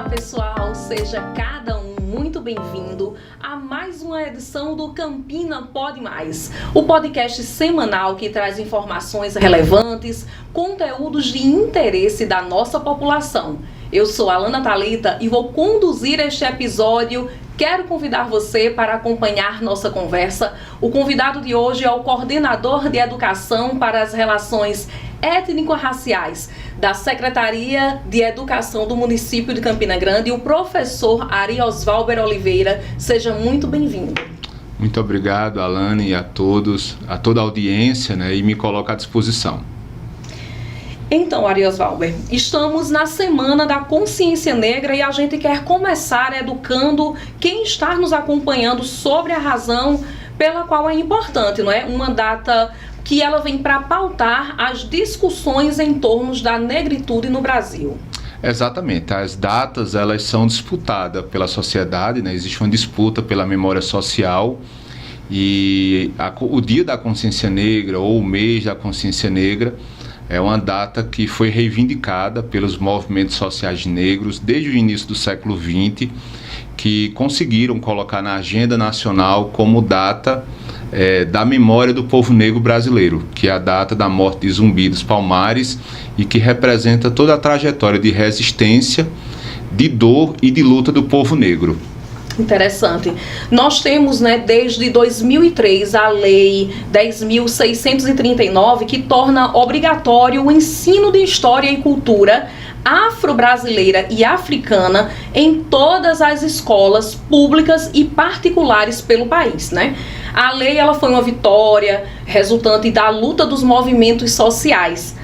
pessoal, seja cada um muito bem-vindo a mais uma edição do Campina Pode Mais, o podcast semanal que traz informações relevantes, conteúdos de interesse da nossa população. Eu sou Alana Thalita e vou conduzir este episódio. Quero convidar você para acompanhar nossa conversa. O convidado de hoje é o coordenador de Educação para as Relações Étnico-Raciais da Secretaria de Educação do município de Campina Grande, o professor Ari Osvalber Oliveira. Seja muito bem-vindo. Muito obrigado, Alane, e a todos, a toda a audiência, e me coloco à disposição. Então, Ari Osvalber, estamos na Semana da Consciência Negra e a gente quer começar educando quem está nos acompanhando sobre a razão pela qual é importante, não é? Uma data que ela vem para pautar as discussões em torno da negritude no Brasil. Exatamente, as datas elas são disputadas pela sociedade, existe uma disputa pela memória social e o Dia da Consciência Negra ou o mês da Consciência Negra é uma data que foi reivindicada pelos movimentos sociais negros desde o início do século XX, que conseguiram colocar na agenda nacional como data da memória do povo negro brasileiro, que é a data da morte de Zumbi dos Palmares e que representa toda a trajetória de resistência, de dor e de luta do povo negro. Interessante. Nós temos, desde 2003, a Lei 10.639, que torna obrigatório o ensino de História e Cultura afro-brasileira e africana em todas as escolas públicas e particulares pelo país, A lei ela foi uma vitória resultante da luta dos movimentos sociais.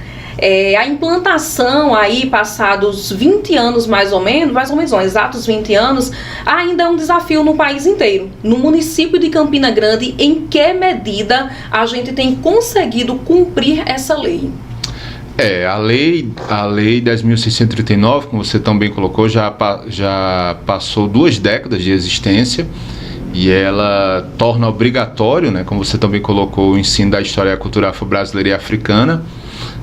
A implantação aí, passados 20 anos mais ou menos não, exatos 20 anos, ainda é um desafio no país inteiro. No município de Campina Grande, em que medida a gente tem conseguido cumprir essa lei? A lei 10.639, como você também colocou, já passou 2 décadas de existência e ela torna obrigatório, como você também colocou, o ensino da história e a cultura afro-brasileira e africana.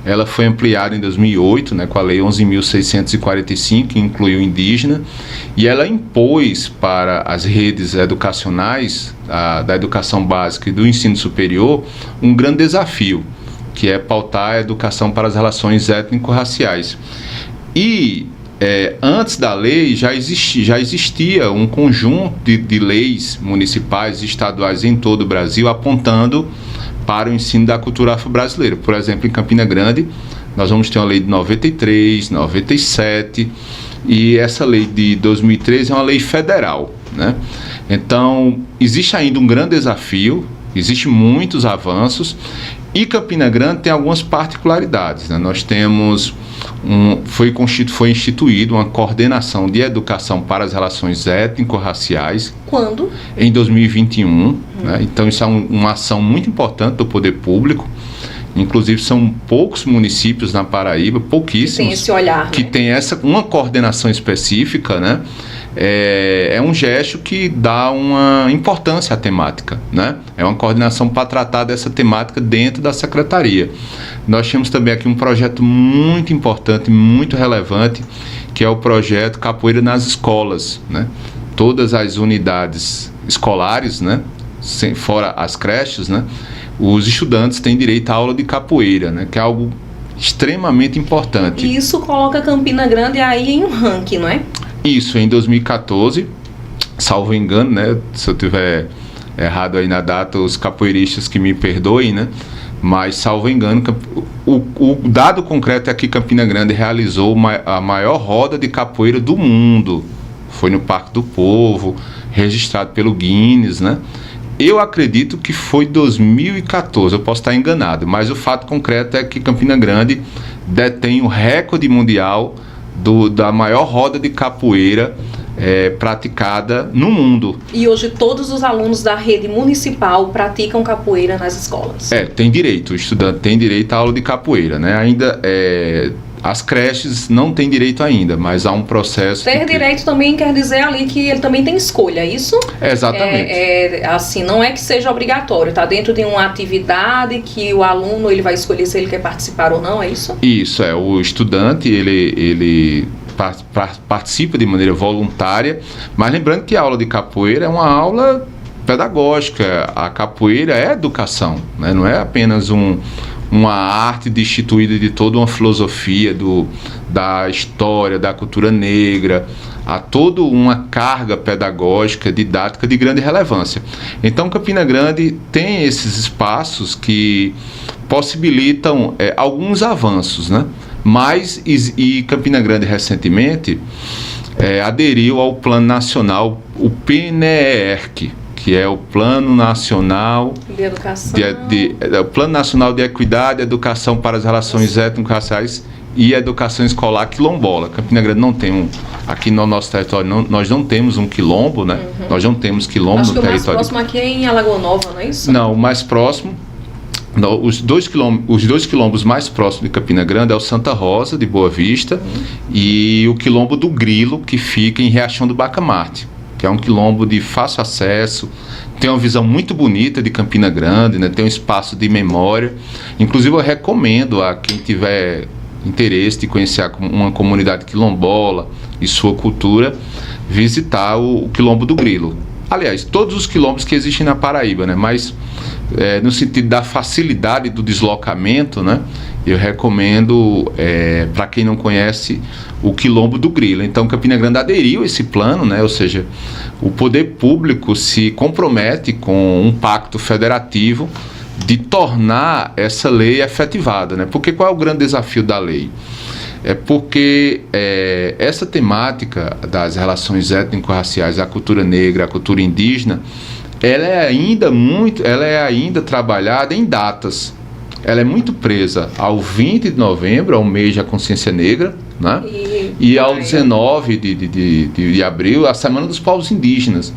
Ela foi ampliada em 2008, com a Lei 11.645, que incluiu o indígena, e ela impôs para as redes educacionais, da educação básica e do ensino superior, um grande desafio, que é pautar a educação para as relações étnico-raciais. E antes da lei já existia um conjunto de leis municipais e estaduais em todo o Brasil apontando para o ensino da cultura afro-brasileira. Por exemplo, em Campina Grande, nós vamos ter uma lei de 93, 97, e essa lei de 2013 é uma lei federal, Então, existe ainda um grande desafio, existem muitos avanços, e Campina Grande tem algumas particularidades, Nós temos foi instituída uma coordenação de educação para as relações étnico-raciais. Quando? Em 2021. Então isso é uma ação muito importante do poder público. Inclusive são poucos municípios na Paraíba, pouquíssimos, que tem esse olhar, que tem uma coordenação específica, É um gesto que dá uma importância à temática, É uma coordenação para tratar dessa temática dentro da secretaria. Nós temos também aqui um projeto muito importante, muito relevante, que é o projeto Capoeira nas Escolas, Todas as unidades escolares, fora as creches, os estudantes têm direito à aula de capoeira, que é algo extremamente importante. E isso coloca Campina Grande aí em um ranking, não é? Isso, em 2014, salvo engano, se eu tiver errado aí na data, os capoeiristas que me perdoem, mas salvo engano, o dado concreto é que Campina Grande realizou a maior roda de capoeira do mundo. Foi no Parque do Povo, registrado pelo Guinness, Eu acredito que foi 2014, eu posso estar enganado, mas o fato concreto é que Campina Grande detém o recorde mundial da maior roda de capoeira praticada no mundo. E hoje todos os alunos da rede municipal praticam capoeira nas escolas. Tem direito, o estudante tem direito à aula de capoeira, Ainda as creches não têm direito ainda, mas há um processo... Ter direito também quer dizer ali que ele também tem escolha, é isso? Exatamente. Assim, não é que seja obrigatório, está dentro de uma atividade que o aluno ele vai escolher se ele quer participar ou não, é isso? Isso, o estudante, ele participa de maneira voluntária, mas lembrando que a aula de capoeira é uma aula pedagógica, a capoeira é educação, né? Não é apenas uma arte destituída de toda uma filosofia da história, da cultura negra. Há toda uma carga pedagógica, didática de grande relevância. Então, Campina Grande tem esses espaços que possibilitam alguns avanços, né? Mas, e Campina Grande recentemente aderiu ao Plano Nacional, o PNEERC, que é o Plano Nacional de Educação, o Plano Nacional de Equidade, Educação para as Relações Étnico-Raciais e Educação Escolar Quilombola. Campina Grande não tem aqui no nosso território, nós não temos um quilombo, né? Nós não temos quilombo no território. Acho que o mais próximo aqui é em Alagoa Nova, não é isso? Não, o mais próximo, os dois quilombos mais próximos de Campina Grande é o Santa Rosa, de Boa Vista, e o quilombo do Grilo, que fica em Riachão do Bacamarte, que é um quilombo de fácil acesso, tem uma visão muito bonita de Campina Grande, né? Tem um espaço de memória. Inclusive, eu recomendo a quem tiver interesse de conhecer uma comunidade quilombola e sua cultura, visitar o Quilombo do Grilo. Aliás, todos os quilombos que existem na Paraíba, né? Mas no sentido da facilidade do deslocamento, né? Eu recomendo, para quem não conhece, o Quilombo do Grilo. Então, Campina Grande aderiu a esse plano, né? Ou seja, o poder público se compromete com um pacto federativo de tornar essa lei efetivada, né? Porque qual é o grande desafio da lei? É porque essa temática das relações étnico-raciais, a cultura negra, a cultura indígena, ela é ainda trabalhada em datas. Ela é muito presa ao 20 de novembro, ao mês da consciência negra, né? E ao 19 de abril, a Semana dos Povos Indígenas.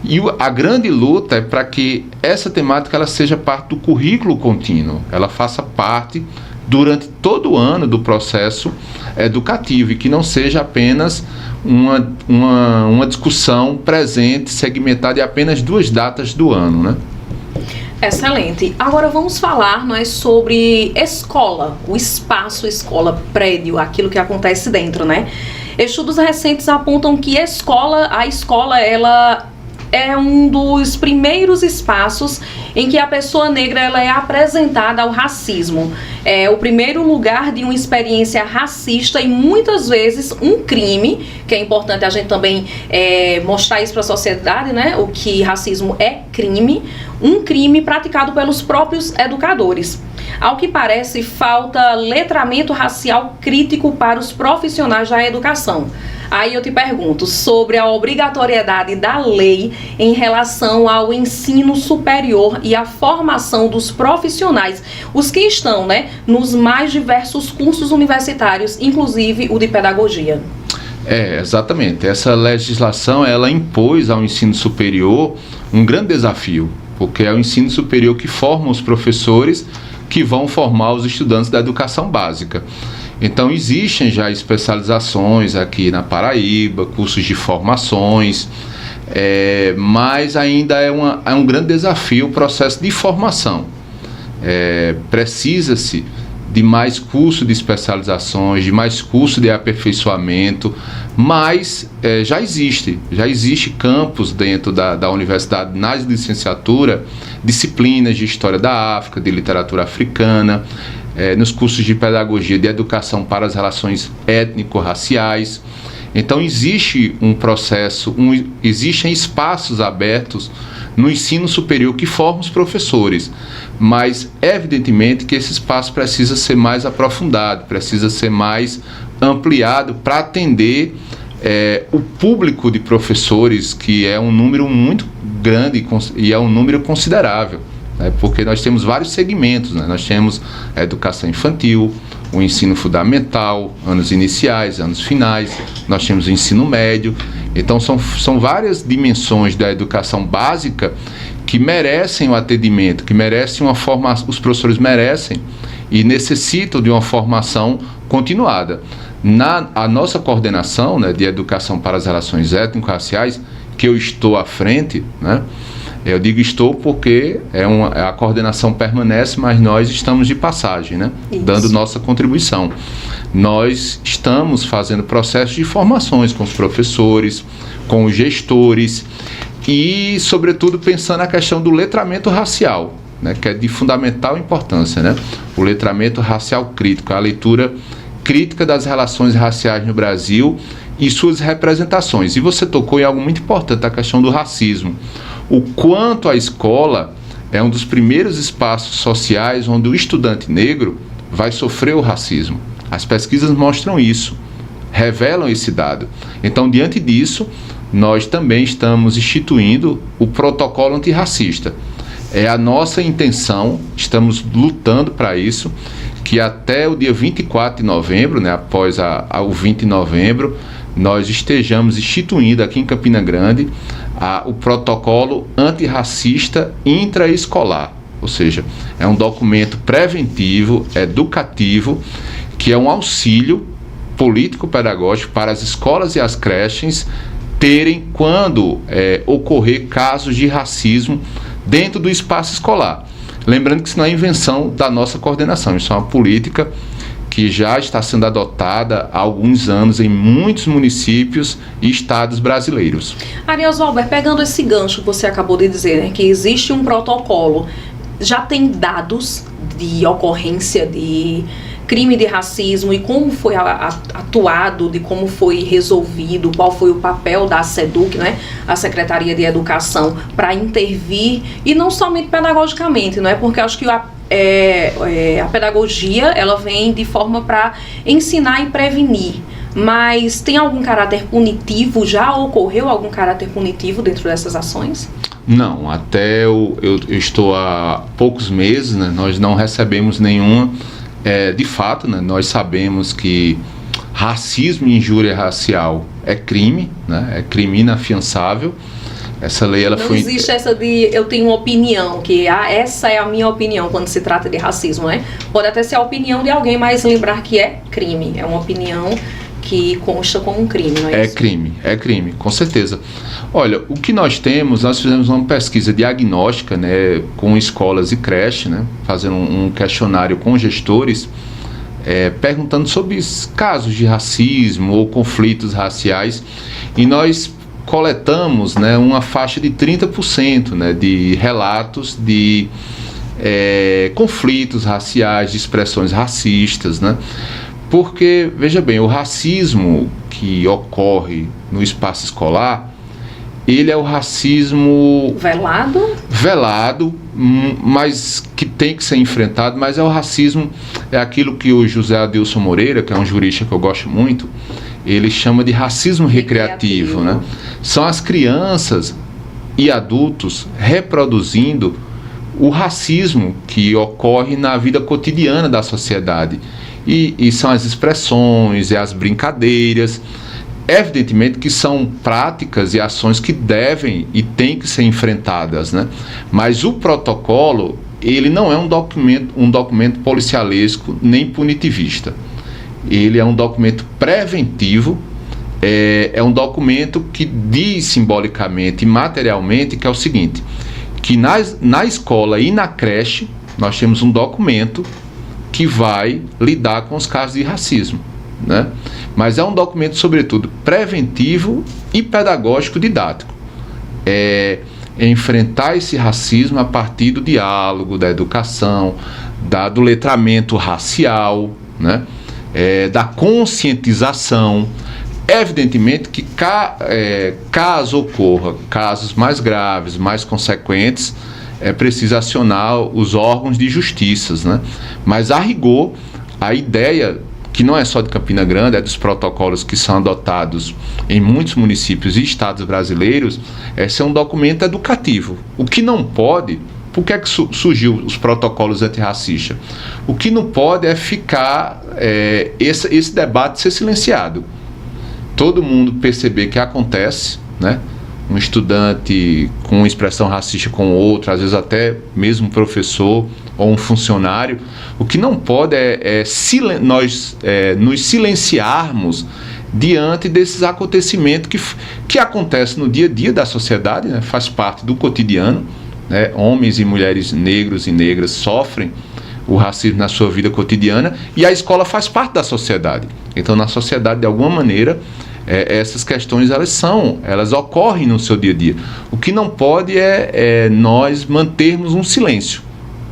E a grande luta é para que essa temática ela seja parte do currículo contínuo, ela faça parte durante todo o ano do processo educativo e que não seja apenas uma discussão presente, segmentada em apenas 2 datas do ano, né? Excelente. Agora vamos falar sobre escola, o espaço escola, prédio, aquilo que acontece dentro, né? Estudos recentes apontam que a escola ela é um dos primeiros espaços em que a pessoa negra ela é apresentada ao racismo. É o primeiro lugar de uma experiência racista e muitas vezes um crime, que é importante a gente também mostrar isso para a sociedade, né? O que racismo é crime, um crime praticado pelos próprios educadores. Ao que parece, falta letramento racial crítico para os profissionais da educação. Aí eu te pergunto sobre a obrigatoriedade da lei em relação ao ensino superior e a formação dos profissionais, os que estão, né, nos mais diversos cursos universitários, inclusive o de pedagogia. Exatamente. Essa legislação, ela impôs ao ensino superior um grande desafio, porque é o ensino superior que forma os professores que vão formar os estudantes da educação básica. Então, existem já especializações aqui na Paraíba, cursos de formações, mas ainda é um grande desafio o processo de formação. Precisa-se de mais curso de especializações, de mais curso de aperfeiçoamento, mas já existe campus dentro da universidade, nas licenciaturas, disciplinas de História da África, de Literatura Africana, nos cursos de Pedagogia de Educação para as Relações Étnico-Raciais. Então existe um processo, existem espaços abertos no ensino superior que formam os professores, mas evidentemente que esse espaço precisa ser mais aprofundado, precisa ser mais ampliado para atender o público de professores, que é um número muito grande e é um número considerável, né? Porque nós temos vários segmentos, né? Nós temos a educação infantil, o ensino fundamental, anos iniciais, anos finais, nós temos o ensino médio. Então são várias dimensões da educação básica que merecem o atendimento, que merecem uma formação, os professores merecem e necessitam de uma formação continuada. A nossa coordenação, né, de educação para as relações étnico-raciais, que eu estou à frente, né, Eu digo estou porque a coordenação permanece, mas nós estamos de passagem, né? Dando nossa contribuição. Nós estamos fazendo processos de formações com os professores, com os gestores e, sobretudo, pensando na questão do letramento racial, né? Que é de fundamental importância, né? O letramento racial crítico, a leitura crítica das relações raciais no Brasil e suas representações. E você tocou em algo muito importante, a questão do racismo. O quanto a escola é um dos primeiros espaços sociais onde o estudante negro vai sofrer o racismo. As pesquisas mostram isso, revelam esse dado. Então, diante disso, nós também estamos instituindo o protocolo antirracista. É a nossa intenção, estamos lutando para isso, que até o dia 24 de novembro, né, após o 20 de novembro, nós estejamos instituindo aqui em Campina Grande o protocolo antirracista intraescolar. Ou seja, é um documento preventivo, educativo, que é um auxílio político-pedagógico para as escolas e as creches terem, quando ocorrer casos de racismo dentro do espaço escolar. Lembrando que isso não é invenção da nossa coordenação, isso é uma política que já está sendo adotada há alguns anos em muitos municípios e estados brasileiros. Arielzo Albert, pegando esse gancho que você acabou de dizer, né, que existe um protocolo, já tem dados de ocorrência de crime de racismo e como foi atuado, de como foi resolvido, qual foi o papel da SEDUC, né, a Secretaria de Educação, para intervir, e não somente pedagogicamente, não é? Porque acho que a pedagogia, ela vem de forma para ensinar e prevenir, mas tem algum caráter punitivo? Já ocorreu algum caráter punitivo dentro dessas ações? Não, até eu estou há poucos meses, né, nós não recebemos nenhuma. De fato, né, nós sabemos que racismo e injúria racial é crime, né, é crime inafiançável. Essa lei, ela não existe essa de eu tenho uma opinião, que essa é a minha opinião quando se trata de racismo, né? Pode até ser a opinião de alguém, mas lembrar que é crime, é uma opinião que consta como um crime, não é isso? É crime, com certeza. Olha, o que nós fizemos uma pesquisa diagnóstica, né, com escolas e creches, né, fazendo um questionário com gestores, perguntando sobre casos de racismo ou conflitos raciais, e nós coletamos, né, uma faixa de 30%, né, de relatos de conflitos raciais, de expressões racistas, né? Porque, veja bem, o racismo que ocorre no espaço escolar, ele é o racismo velado, mas que tem que ser enfrentado, mas é o racismo, é aquilo que o José Adilson Moreira, que é um jurista que eu gosto muito, ele chama de racismo recreativo, né? São as crianças e adultos reproduzindo o racismo que ocorre na vida cotidiana da sociedade. E são as expressões, as brincadeiras, evidentemente que são práticas e ações que devem e têm que ser enfrentadas, né? Mas o protocolo, ele não é um documento policialesco nem punitivista. Ele é um documento preventivo, é um documento que diz simbolicamente e materialmente que é o seguinte, que na escola e na creche nós temos um documento que vai lidar com os casos de racismo, né? Mas é um documento, sobretudo, preventivo e pedagógico didático. Enfrentar esse racismo a partir do diálogo, da educação, do letramento racial, né? Da conscientização. Evidentemente que caso ocorra casos mais graves, mais consequentes, é preciso acionar os órgãos de justiça, né? Mas, a rigor, a ideia, que não é só de Campina Grande, é dos protocolos que são adotados em muitos municípios e estados brasileiros, é ser um documento educativo. O que não pode... Por que é que surgiu os protocolos antirracistas? O que não pode é ficar, esse debate ser silenciado. Todo mundo perceber que acontece, né? Um estudante com uma expressão racista com outro, às vezes até mesmo um professor ou um funcionário. O que não pode nós nos silenciarmos diante desses acontecimentos que acontecem no dia a dia da sociedade, né? Faz parte do cotidiano, né? Homens e mulheres negros e negras sofrem o racismo na sua vida cotidiana, e a escola faz parte da sociedade. Então, na sociedade, de alguma maneira, essas questões elas ocorrem no seu dia a dia. O que não pode é nós mantermos um silêncio,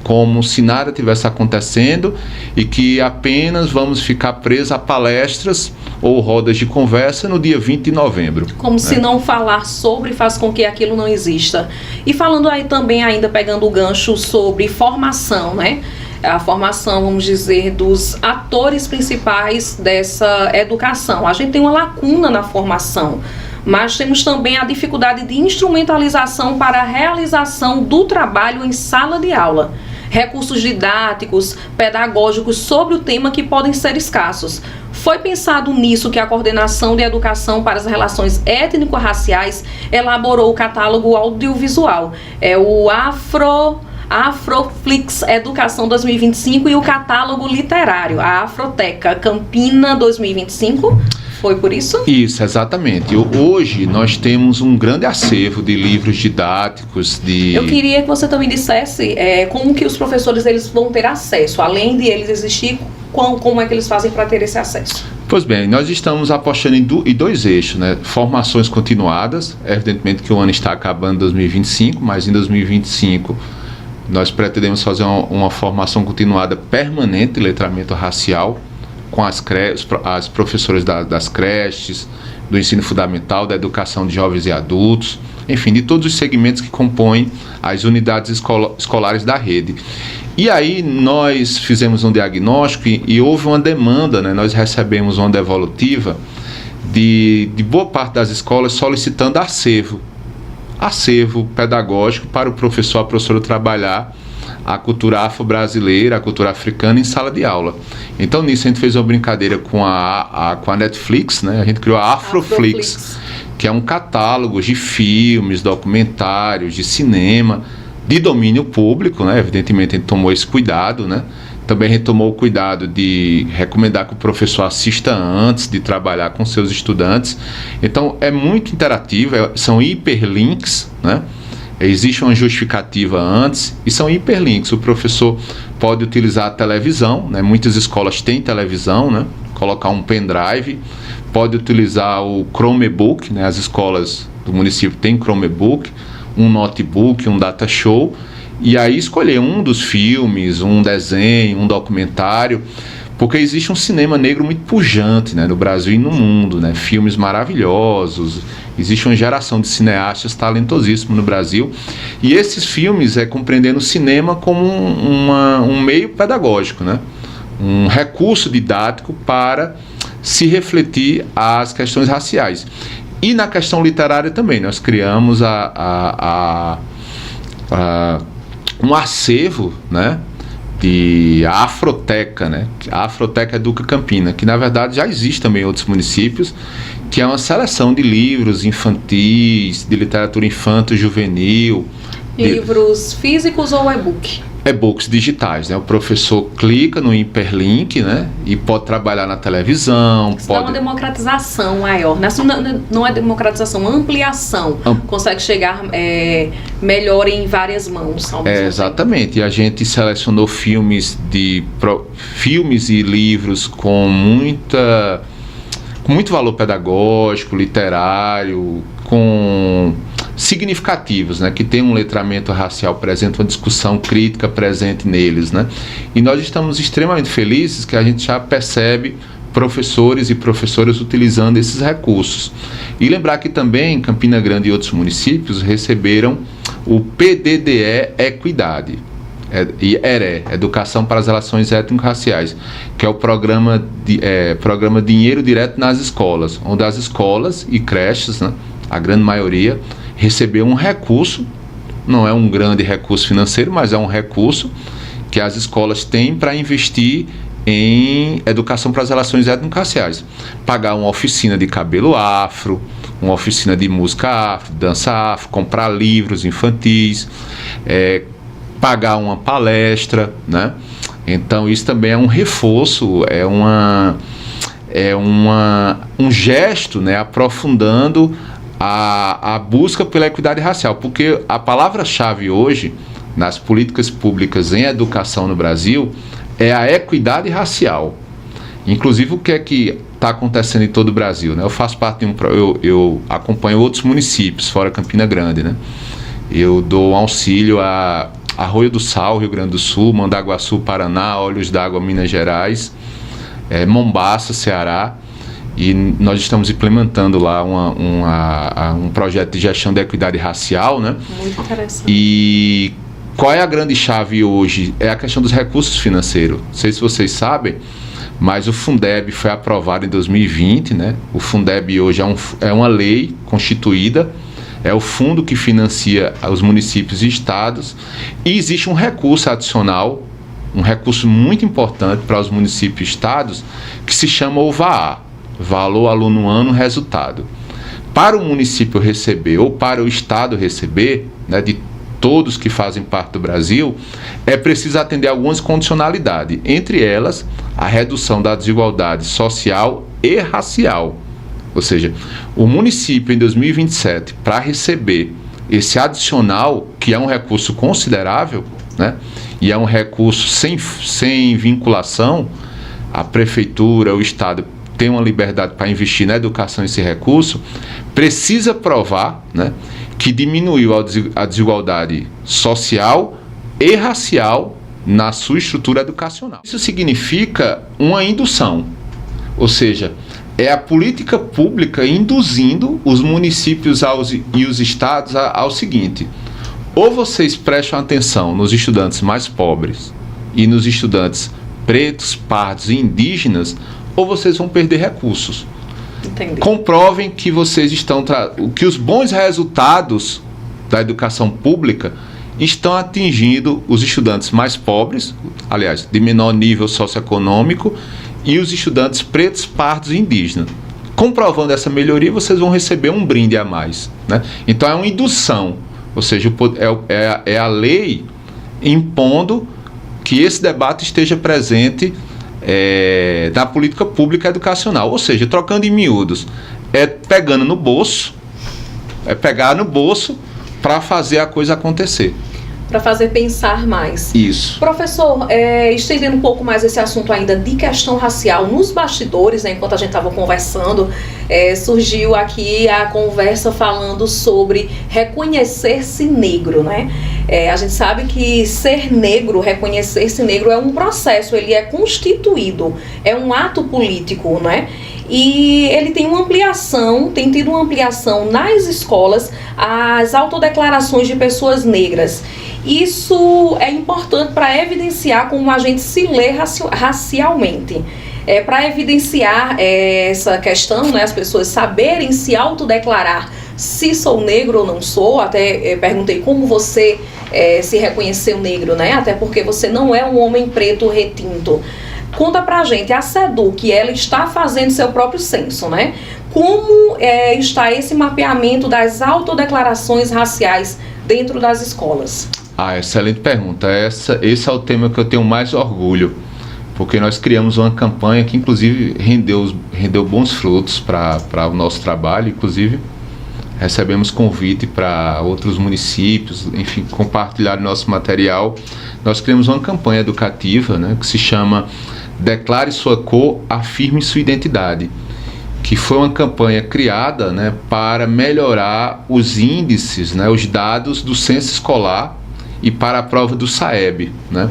como se nada tivesse acontecendo e que apenas vamos ficar presos a palestras ou rodas de conversa no dia 20 de novembro. Como se não falar sobre faz com que aquilo não exista. E falando aí também, ainda pegando o gancho sobre formação, né? A formação, vamos dizer, dos atores principais dessa educação. A gente tem uma lacuna na formação, mas temos também a dificuldade de instrumentalização para a realização do trabalho em sala de aula. Recursos didáticos, pedagógicos sobre o tema que podem ser escassos. Foi pensado nisso que a Coordenação de Educação para as Relações Étnico-Raciais elaborou o catálogo audiovisual. É o Afroflix Educação 2025 e o catálogo literário, a Afroteca Campina 2025. Foi por isso? Isso, exatamente. Hoje nós temos um grande acervo de livros didáticos. Eu queria que você também dissesse como que os professores eles vão ter acesso, além de eles existir, como é que eles fazem para ter esse acesso? Pois bem, nós estamos apostando em dois eixos, né? Formações continuadas, evidentemente que o ano está acabando em 2025, mas em 2025 nós pretendemos fazer uma formação continuada permanente de letramento racial, com as professoras das creches, do ensino fundamental, da educação de jovens e adultos, enfim, de todos os segmentos que compõem as unidades escolares da rede. E aí nós fizemos um diagnóstico e houve uma demanda, né? Nós recebemos uma devolutiva de boa parte das escolas solicitando acervo pedagógico para o professor, a professora trabalhar a cultura afro-brasileira, a cultura africana em sala de aula. Então, nisso, a gente fez uma brincadeira com a Netflix, né? A gente criou a Afroflix, que é um catálogo de filmes, documentários, de cinema, de domínio público, né? Evidentemente, a gente tomou esse cuidado, né? Também a gente tomou o cuidado de recomendar que o professor assista antes de trabalhar com seus estudantes. Então, é muito interativo, são hiperlinks, né? Existe uma justificativa antes e são hiperlinks. O professor pode utilizar a televisão, né? Muitas escolas têm televisão, né? Colocar um pendrive, pode utilizar o Chromebook, né? As escolas do município têm Chromebook, um notebook, um data show, e aí escolher um dos filmes, um desenho, um documentário, porque existe um cinema negro muito pujante, né, no Brasil e no mundo, né, filmes maravilhosos, existe uma geração de cineastas talentosíssimos no Brasil, e esses filmes compreendendo o cinema como um meio pedagógico, né, um recurso didático para se refletir as questões raciais. E na questão literária também, nós criamos um acervo, né, de Afroteca, né? A Afroteca Educa Campina, que na verdade já existe também em outros municípios, que é uma seleção de livros infantis, de literatura infanto-juvenil. Livros físicos ou e-book? E-books digitais, né? O professor clica no hiperlink, né? E pode trabalhar na televisão. Isso dá uma democratização maior. Não é democratização, ampliação. Consegue chegar melhor em várias mãos ao mesmo tempo. Exatamente. E a gente selecionou filmes e livros com muito valor pedagógico, literário, com significativos, né, que tem um letramento racial presente, uma discussão crítica presente neles, né? E nós estamos extremamente felizes que a gente já percebe professores e professoras utilizando esses recursos. E lembrar que também Campina Grande e outros municípios receberam o PDDE Equidade, Educação para as Relações Étnico-Raciais, que é o programa Dinheiro Direto nas Escolas, onde as escolas e creches, né, a grande maioria, recebeu um recurso, não é um grande recurso financeiro, mas é um recurso que as escolas têm para investir em educação para as relações étnico-raciais. Pagar uma oficina de cabelo afro, uma oficina de música afro, dança afro, comprar livros infantis, pagar uma palestra, né? Então isso também é um reforço, é um gesto, né, aprofundando a busca pela equidade racial, porque a palavra-chave hoje nas políticas públicas em educação no Brasil é a equidade racial. Inclusive, o que é que está acontecendo em todo o Brasil, né? Eu faço parte de eu acompanho outros municípios fora Campina Grande, né? Eu dou auxílio a Arroio do Sal, Rio Grande do Sul, Mandaguaçu, Paraná, Olhos d'Água, Minas Gerais, Mombaça, Ceará, e nós estamos implementando lá um projeto de gestão da equidade racial, né? Muito interessante. E qual é a grande chave hoje? É a questão dos recursos financeiros. Não sei se vocês sabem, mas o Fundeb foi aprovado em 2020, né? O Fundeb hoje é uma lei constituída, é o fundo que financia os municípios e estados, e existe um recurso adicional, um recurso muito importante para os municípios e estados, que se chama o VAA, Valor Aluno Ano Resultado. Para o município receber ou para o estado receber, né, de todos que fazem parte do Brasil, é preciso atender algumas condicionalidades, entre elas a redução da desigualdade social e racial. Ou seja, o município em 2027, para receber esse adicional, que é um recurso considerável, né, e é um recurso sem vinculação, a prefeitura, o estado tem uma liberdade para investir na educação esse recurso, precisa provar, né, que diminuiu a desigualdade social e racial na sua estrutura educacional. Isso significa uma indução, ou seja, é a política pública induzindo os municípios e os estados ao seguinte: ou vocês prestam atenção nos estudantes mais pobres e nos estudantes pretos, pardos e indígenas, ou vocês vão perder recursos. Entendi. Comprovem que vocês estão que os bons resultados da educação pública estão atingindo os estudantes mais pobres, aliás, de menor nível socioeconômico, e os estudantes pretos, pardos e indígenas. Comprovando essa melhoria, vocês vão receber um brinde a mais, né? Então é uma indução, ou seja, é a lei impondo que esse debate esteja presente da política pública educacional, ou seja, trocando em miúdos, pegando no bolso, pegar no bolso para fazer a coisa acontecer. Para fazer pensar mais. Isso. Professor, estendendo um pouco mais esse assunto ainda de questão racial, nos bastidores, né, enquanto a gente estava conversando, surgiu aqui a conversa falando sobre reconhecer-se negro, né? A gente sabe que ser negro, reconhecer-se negro é um processo, ele é constituído, é um ato político, né? E ele tem tido uma ampliação nas escolas, as autodeclarações de pessoas negras. Isso é importante para evidenciar como a gente se lê racialmente. Para evidenciar essa questão, né, as pessoas saberem se autodeclarar se sou negro ou não sou. Até perguntei como você se reconheceu negro, né? Até porque você não é um homem preto retinto. Conta pra gente, a SEDUC, ela está fazendo seu próprio censo, né? Como está esse mapeamento das autodeclarações raciais dentro das escolas? Excelente pergunta. Esse é o tema que eu tenho mais orgulho, porque nós criamos uma campanha que, inclusive, rendeu bons frutos para o nosso trabalho. Inclusive, recebemos convite para outros municípios, enfim, compartilhar nosso material. Nós criamos uma campanha educativa, né, que se chama Declare Sua Cor, Afirme Sua Identidade, que foi uma campanha criada, né, para melhorar os índices, né, os dados do censo escolar e para a prova do SAEB, né?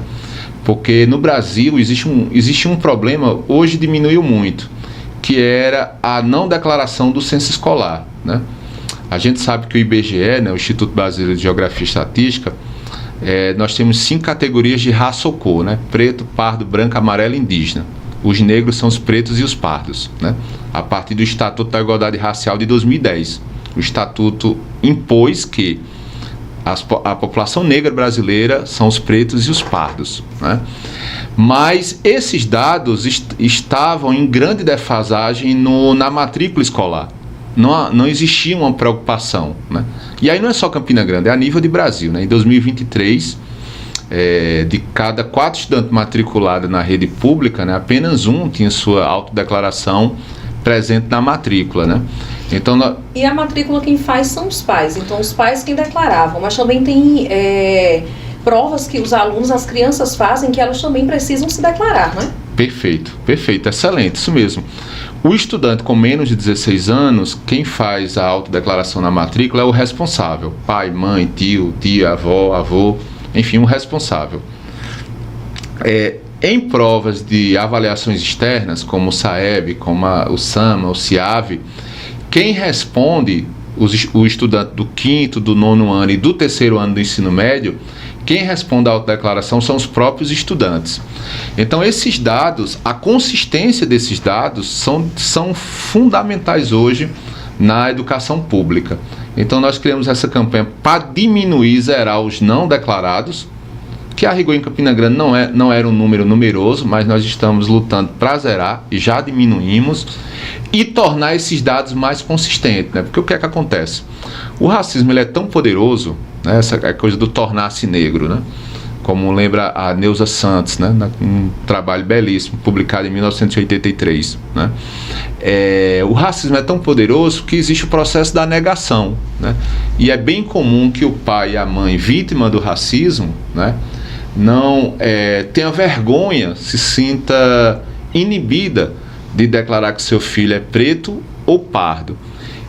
Porque no Brasil existe um problema, hoje diminuiu muito, que era a não declaração do censo escolar, né? A gente sabe que o IBGE, né, o Instituto Brasileiro de Geografia e Estatística, nós temos 5 categorias de raça ou cor, né? Preto, pardo, branco, amarelo e indígena. Os negros são os pretos e os pardos, né? A partir do Estatuto da Igualdade Racial de 2010. O Estatuto impôs que a população negra brasileira são os pretos e os pardos, né? Mas esses dados estavam em grande defasagem na matrícula escolar. Não existia uma preocupação, né? E aí não é só Campina Grande, é a nível de Brasil, né? Em 2023, de cada 4 estudantes matriculados na rede pública, né, apenas um tinha sua autodeclaração presente na matrícula, né? Então, E a matrícula quem faz são os pais, então os pais quem declaravam, mas também tem provas que os alunos, as crianças fazem que elas também precisam se declarar, não é? Perfeito, excelente, isso mesmo. O estudante com menos de 16 anos, quem faz a autodeclaração na matrícula é o responsável, pai, mãe, tio, tia, avô, enfim, um responsável. Em provas de avaliações externas, como o SAEB, como o SAMA, o CIAV, quem responde, o estudante do 5º, do 9º ano e do 3º ano do ensino médio, quem responde à autodeclaração são os próprios estudantes. Então, esses dados, a consistência desses dados são fundamentais hoje na educação pública. Então, nós criamos essa campanha para diminuir e zerar os não declarados, que a rigor em Campina Grande não era um número numeroso, mas nós estamos lutando para zerar e já diminuímos, e tornar esses dados mais consistentes, né? Porque o que é que acontece? O racismo ele é tão poderoso, né? Essa coisa do tornar-se negro, né? Como lembra a Neuza Santos, né? Um trabalho belíssimo, publicado em 1983, né? O racismo é tão poderoso que existe o processo da negação, né? E é bem comum que o pai e a mãe vítima do racismo, né, não tenha vergonha, se sinta inibida de declarar que seu filho é preto ou pardo.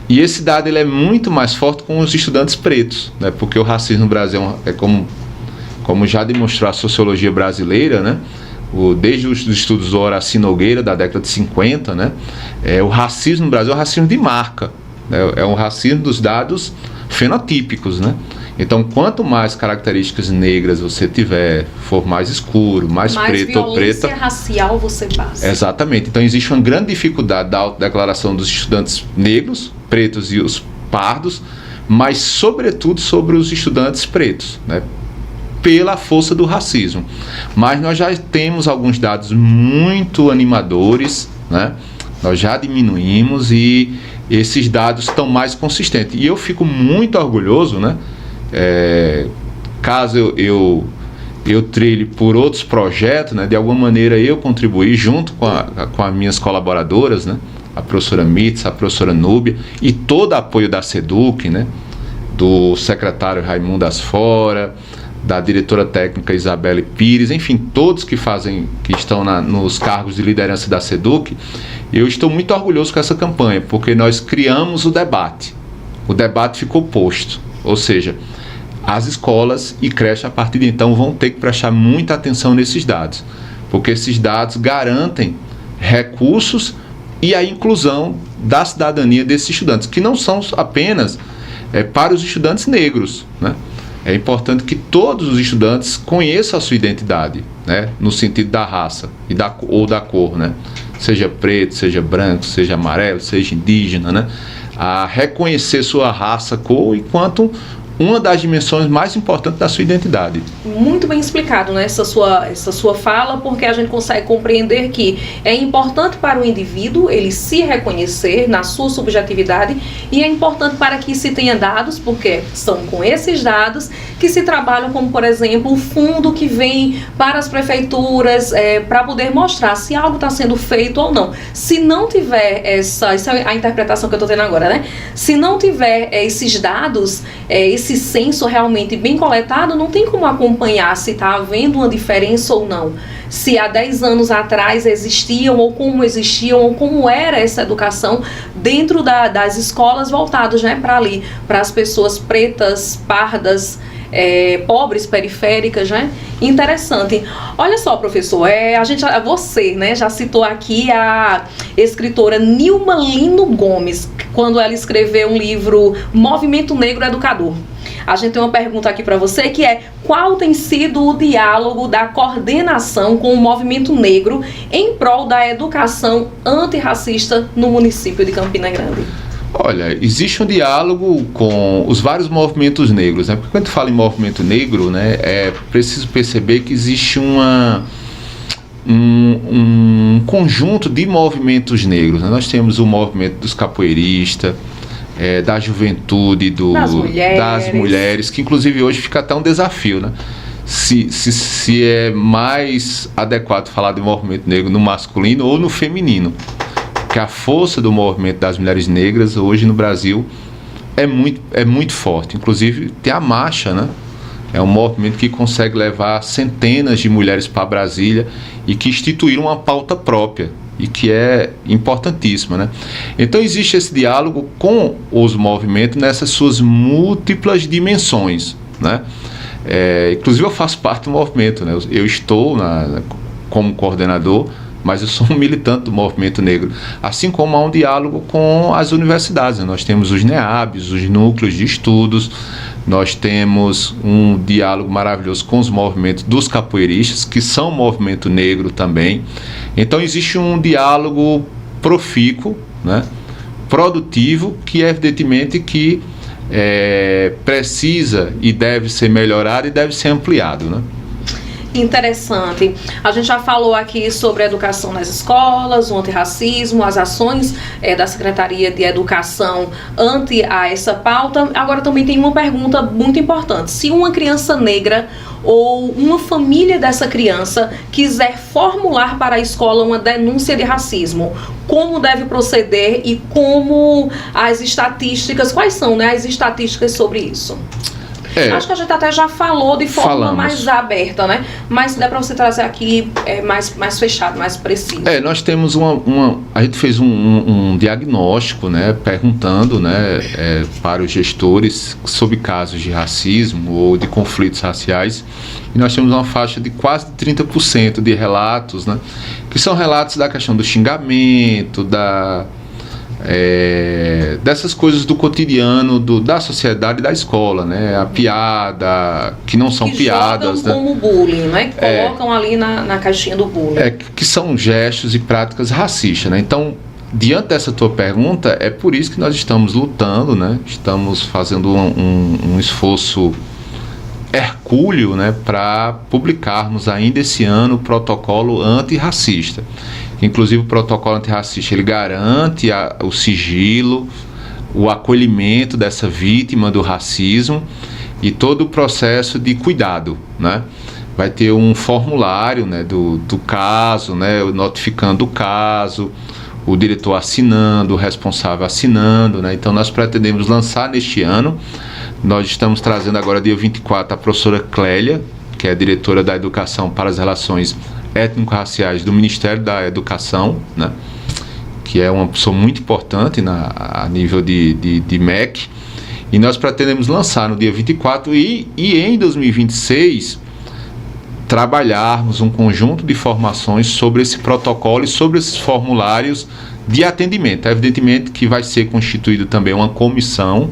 E esse dado ele é muito mais forte com os estudantes pretos, né? Porque o racismo no Brasil é como já demonstrou a sociologia brasileira, né? Desde os estudos do Horaci Nogueira, da década de 50, né? O racismo no Brasil é um racismo de marca, né? É um racismo dos dados fenotípicos, né? Então, quanto mais características negras você tiver, for mais escuro, mais preto ou preta... Mais violência racial você passa. Exatamente. Então, existe uma grande dificuldade da autodeclaração dos estudantes negros, pretos e os pardos, mas, sobretudo, sobre os estudantes pretos, né? Pela força do racismo. Mas nós já temos alguns dados muito animadores, né? Nós já diminuímos e esses dados estão mais consistentes. E eu fico muito orgulhoso, né? Caso eu trilhe por outros projetos, né? De alguma maneira eu contribuí junto com as minhas colaboradoras, né? A professora Mitz, a professora Núbia e todo o apoio da SEDUC, né? Do secretário Raimundo Asfora, da diretora técnica Isabelle Pires, enfim, todos que estão nos cargos de liderança da SEDUC. Eu estou muito orgulhoso com essa campanha, porque nós criamos o debate ficou posto, ou seja, as escolas e creches a partir de então vão ter que prestar muita atenção nesses dados, porque esses dados garantem recursos e a inclusão da cidadania desses estudantes, que não são apenas para os estudantes negros, né? É importante que todos os estudantes conheçam a sua identidade, né? No sentido da raça ou da cor, né? Seja preto, seja branco, seja amarelo, seja indígena, né? A reconhecer sua raça, cor, enquanto uma das dimensões mais importantes da sua identidade. Muito bem explicado, né, essa sua fala, porque a gente consegue compreender que é importante para o indivíduo ele se reconhecer na sua subjetividade e é importante para que se tenha dados, porque são com esses dados que se trabalham, como por exemplo o fundo que vem para as prefeituras para poder mostrar se algo está sendo feito ou não. Se não tiver essa é a interpretação que eu estou tendo agora, né? Se não tiver esses dados, esse censo realmente bem coletado, não tem como acompanhar se está havendo uma diferença ou não. Se há 10 anos atrás existiam, ou como existiam, ou como era essa educação dentro das escolas voltadas, né, para ali, para as pessoas pretas, pardas, pobres, periféricas, né? Interessante. Olha só, professor, você, né, já citou aqui a escritora Nilma Lino Gomes, quando ela escreveu um livro Movimento Negro Educador. A gente tem uma pergunta aqui para você, que é: qual tem sido o diálogo da coordenação com o movimento negro em prol da educação antirracista no município de Campina Grande? Olha, existe um diálogo com os vários movimentos negros, né? Porque quando fala em movimento negro, né, é preciso perceber que existe um conjunto de movimentos negros, né? Nós temos o movimento dos capoeiristas, da juventude, das mulheres, que inclusive hoje fica até um desafio, né? se é mais adequado falar de movimento negro no masculino ou no feminino. Porque a força do movimento das mulheres negras hoje no Brasil é muito forte. Inclusive tem a marcha, né? É um movimento que consegue levar centenas de mulheres para Brasília e que instituíram uma pauta própria e que é importantíssima, né? Então existe esse diálogo com os movimentos nessas suas múltiplas dimensões, né? Inclusive eu faço parte do movimento, né? Eu estou como coordenador, mas eu sou um militante do movimento negro, assim como há um diálogo com as universidades, né? Nós temos os NEABs, os núcleos de estudos, nós temos um diálogo maravilhoso com os movimentos dos capoeiristas, que são movimento negro também. Então existe um diálogo profícuo, né? Produtivo, que é evidentemente que precisa e deve ser melhorado e deve ser ampliado, né? Interessante. A gente já falou aqui sobre a educação nas escolas, o antirracismo, as ações da Secretaria de Educação ante a essa pauta. Agora também tem uma pergunta muito importante. Se uma criança negra ou uma família dessa criança quiser formular para a escola uma denúncia de racismo, como deve proceder e como as estatísticas, quais são, né, as estatísticas sobre isso? Acho que a gente até já falou de forma mais aberta, né? Mas dá para você trazer aqui mais fechado, mais preciso. Nós temos a gente fez um diagnóstico, né? Perguntando, né, para os gestores sobre casos de racismo ou de conflitos raciais. E nós temos uma faixa de quase 30% de relatos, né? Que são relatos da questão do xingamento, dessas coisas do cotidiano da sociedade e da escola, né? A piada, que não são piadas, jogam, né? Como bullying, né? Que colocam ali na caixinha do bullying. Que são gestos e práticas racistas, né? Então, diante dessa tua pergunta, é por isso que nós estamos lutando, né? Estamos fazendo um esforço hercúleo, né? Para publicarmos ainda esse ano o protocolo antirracista. Inclusive o protocolo antirracista, ele garante o sigilo, o acolhimento dessa vítima do racismo e todo o processo de cuidado, né? Vai ter um formulário, né, do caso, né, notificando o caso, o diretor assinando, o responsável assinando, né? Então nós pretendemos lançar neste ano. Nós estamos trazendo agora, dia 24, a professora Clélia, que é a diretora da Educação para as Relações Étnico-Raciais do Ministério da Educação, né? Que é uma pessoa muito importante a nível de MEC, e nós pretendemos lançar no dia 24 e em 2026 trabalharmos um conjunto de informações sobre esse protocolo e sobre esses formulários de atendimento. Evidentemente que vai ser constituído também uma comissão,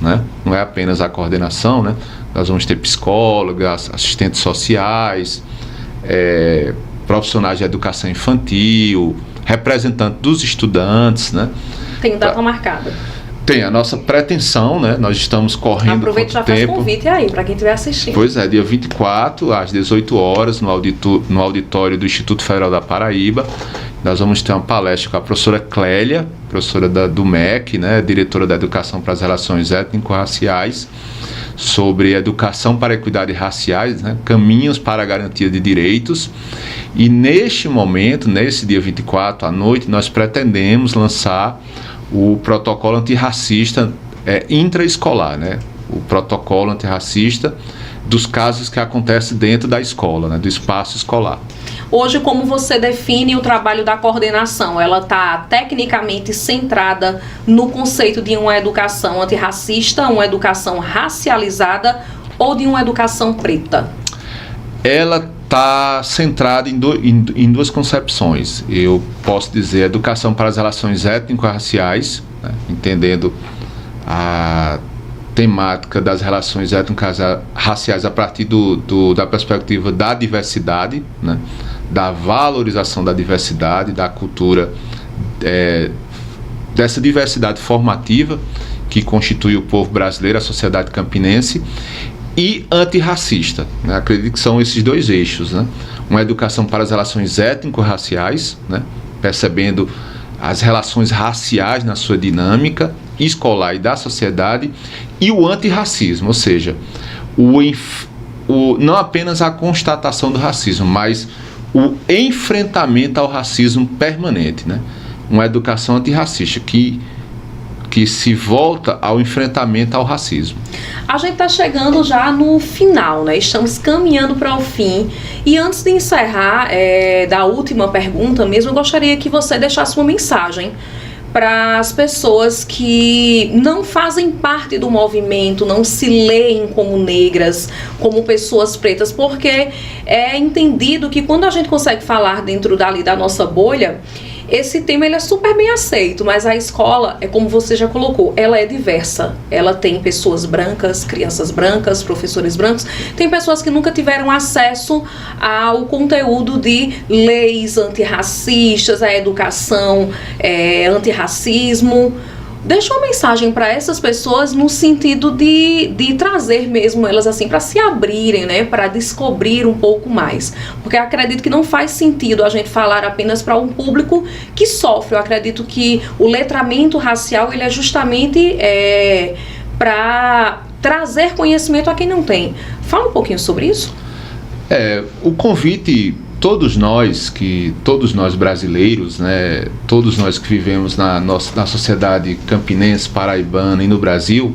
né? Não é apenas a coordenação, né? Nós vamos ter psicólogas, assistentes sociais, profissionais de educação infantil, representantes dos estudantes, né? Tem data marcada? Tem a nossa pretensão, né? Nós estamos correndo. Aproveite e já faz convite aí para quem estiver assistindo. Pois é, dia 24 às 18 horas no auditório do Instituto Federal da Paraíba. Nós vamos ter uma palestra com a professora Clélia, professora do MEC, né? Diretora da Educação para as Relações Étnico-Raciais, sobre educação para a equidade raciais, né? Caminhos para a garantia de direitos. E neste momento, nesse dia 24 à noite, nós pretendemos lançar o protocolo antirracista intraescolar, né? O protocolo antirracista dos casos que acontecem dentro da escola, né? Do espaço escolar. Hoje, como você define o trabalho da coordenação? Ela está tecnicamente centrada no conceito de uma educação antirracista, uma educação racializada ou de uma educação preta? Ela está centrada em duas concepções. Eu posso dizer educação para as relações étnico-raciais, né? Entendendo a temática das relações étnico-raciais a partir da perspectiva da diversidade, né? Da valorização da diversidade, da cultura, dessa diversidade formativa que constitui o povo brasileiro, a sociedade campinense, e antirracista, né? Acredito que são esses dois eixos, né? Uma educação para as relações étnico-raciais, né? Percebendo as relações raciais na sua dinâmica escolar e da sociedade, e o antirracismo, ou seja, não apenas a constatação do racismo, mas o enfrentamento ao racismo permanente, né? Uma educação antirracista que se volta ao enfrentamento ao racismo. A gente está chegando já no final, né? Estamos caminhando para o fim. E antes de encerrar, da última pergunta mesmo, eu gostaria que você deixasse uma mensagem para as pessoas que não fazem parte do movimento, não se leem como negras, como pessoas pretas, porque é entendido que quando a gente consegue falar dentro da nossa bolha, esse tema ele é super bem aceito, mas a escola, é como você já colocou, ela é diversa. Ela tem pessoas brancas, crianças brancas, professores brancos, tem pessoas que nunca tiveram acesso ao conteúdo de leis antirracistas, a educação antirracismo. Deixa uma mensagem para essas pessoas no sentido de trazer mesmo elas assim para se abrirem, né, para descobrir um pouco mais, porque eu acredito que não faz sentido a gente falar apenas para um público que sofre. Eu acredito que o letramento racial ele é justamente para trazer conhecimento a quem não tem. Fala um pouquinho sobre isso. O convite, todos nós brasileiros, né, todos nós que vivemos na sociedade campinense, paraibana e no Brasil,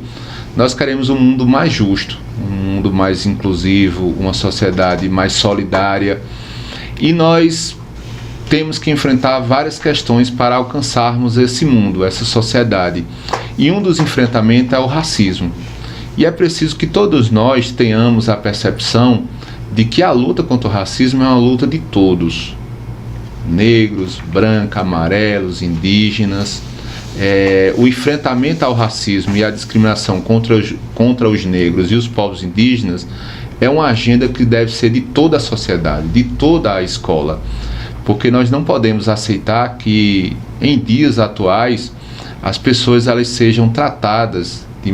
nós queremos um mundo mais justo, um mundo mais inclusivo, uma sociedade mais solidária, e nós temos que enfrentar várias questões para alcançarmos esse mundo, essa sociedade. E um dos enfrentamentos é o racismo. E é preciso que todos nós tenhamos a percepção de que a luta contra o racismo é uma luta de todos, negros, brancos, amarelos, indígenas. O enfrentamento ao racismo e à discriminação contra os negros e os povos indígenas é uma agenda que deve ser de toda a sociedade, de toda a escola, porque nós não podemos aceitar que em dias atuais as pessoas elas sejam tratadas de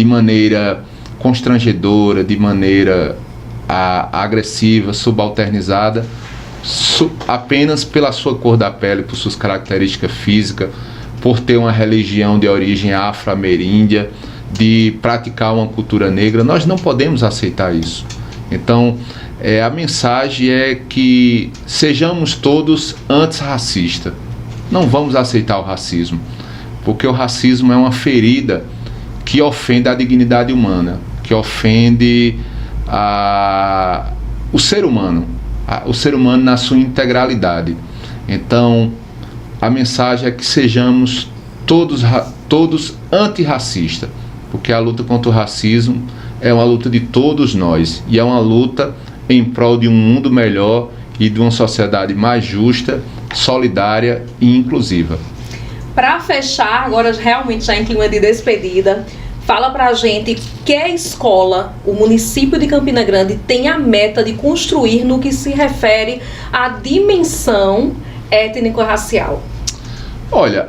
maneira constrangedora, de maneira agressiva, subalternizada, apenas pela sua cor da pele, por suas características físicas, por ter uma religião de origem afro-ameríndia, de praticar uma cultura negra. Nós não podemos aceitar isso. Então, a mensagem é que sejamos todos antirracistas. Não vamos aceitar o racismo, porque o racismo é uma ferida que ofende a dignidade humana, que ofende o ser humano na sua integralidade. Então, a mensagem é que sejamos todos antirracistas, porque a luta contra o racismo é uma luta de todos nós, e é uma luta em prol de um mundo melhor e de uma sociedade mais justa, solidária e inclusiva. Para fechar, agora realmente já em clima de despedida, fala pra gente que escola o município de Campina Grande tem a meta de construir no que se refere à dimensão étnico-racial. Olha,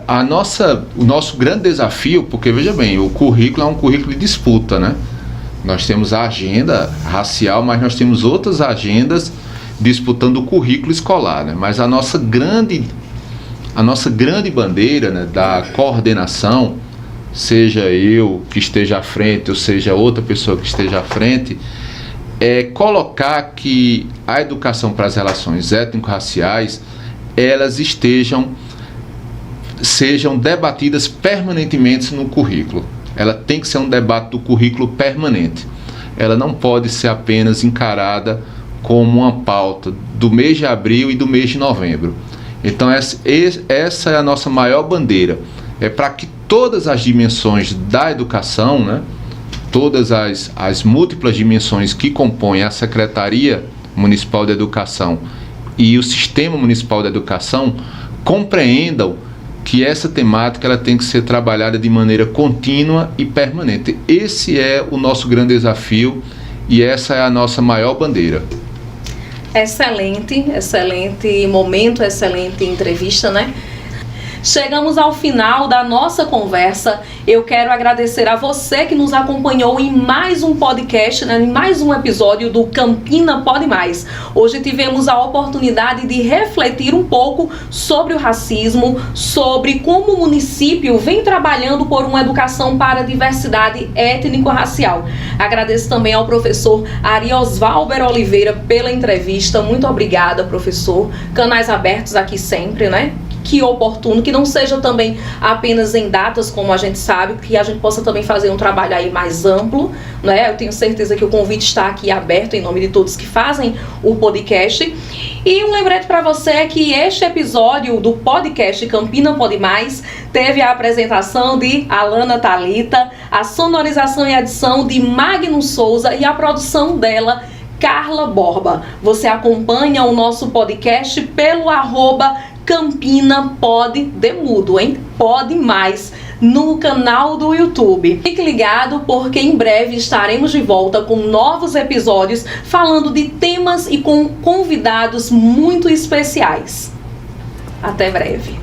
o nosso grande desafio, porque veja bem, o currículo é um currículo de disputa, né? Nós temos a agenda racial, mas nós temos outras agendas disputando o currículo escolar, né? Mas a nossa grande bandeira, né, da coordenação, seja eu que esteja à frente ou seja outra pessoa que esteja à frente, é colocar que a educação para as relações étnico-raciais elas sejam debatidas permanentemente no currículo. Ela tem que ser um debate do currículo permanente. Ela não pode ser apenas encarada como uma pauta do mês de abril e do mês de novembro. Então essa é a nossa maior bandeira, é para que todas as dimensões da educação, né, todas as múltiplas dimensões que compõem a Secretaria Municipal de Educação e o Sistema Municipal de Educação compreendam que essa temática ela tem que ser trabalhada de maneira contínua e permanente. Esse é o nosso grande desafio e essa é a nossa maior bandeira. Excelente momento, excelente entrevista, né? chegamos ao final da nossa conversa. Eu quero agradecer a você que nos acompanhou em mais um podcast, né, em mais um episódio do Campina Pode Mais. Hoje tivemos a oportunidade de refletir um pouco sobre o racismo, sobre como o município vem trabalhando por uma educação para a diversidade étnico-racial. Agradeço também ao professor Ariosvalber Oliveira pela entrevista. Muito obrigada, professor. Canais abertos aqui sempre, né? Que oportuno, que não seja também apenas em datas, como a gente sabe, que a gente possa também fazer um trabalho aí mais amplo, né? Eu tenho certeza que o convite está aqui aberto em nome de todos que fazem o podcast. E um lembrete para você é que este episódio do podcast Campina Pode Mais teve a apresentação de Alana Thalita, a sonorização e edição de Magno Souza e a produção dela, Carla Borba. Você acompanha o nosso podcast pelo @Campina Pode Demudo, hein? Pode Mais, no canal do YouTube. Fique ligado porque em breve estaremos de volta com novos episódios falando de temas e com convidados muito especiais. Até breve.